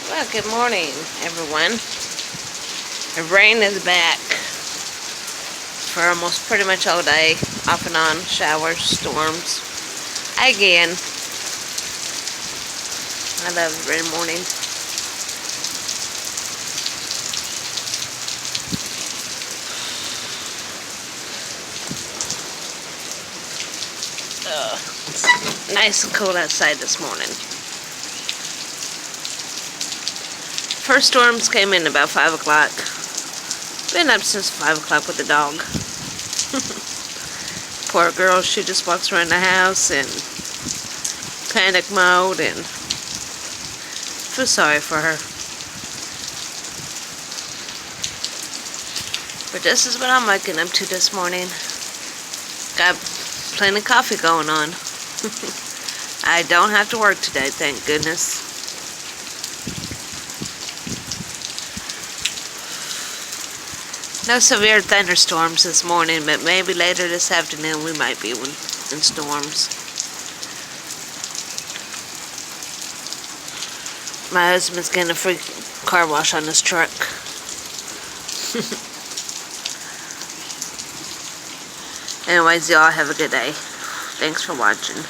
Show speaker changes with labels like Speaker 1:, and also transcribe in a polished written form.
Speaker 1: Well, good morning, everyone. The rain is back for almost pretty much all day, off and on, showers, storms. Again, I love the rain morning. It's nice and cool outside this morning. First storms came in about 5 o'clock. Been up since 5 o'clock with the dog. Poor girl, she just walks around the house in panic mode, and feel sorry for her. But this is what I'm waking up to this morning. Got plenty of coffee going on. I don't have to work today, thank goodness. No severe thunderstorms this morning, but maybe later this afternoon we might be in storms. My husband's getting a free car wash on his truck. Anyways, y'all have a good day. Thanks for watching.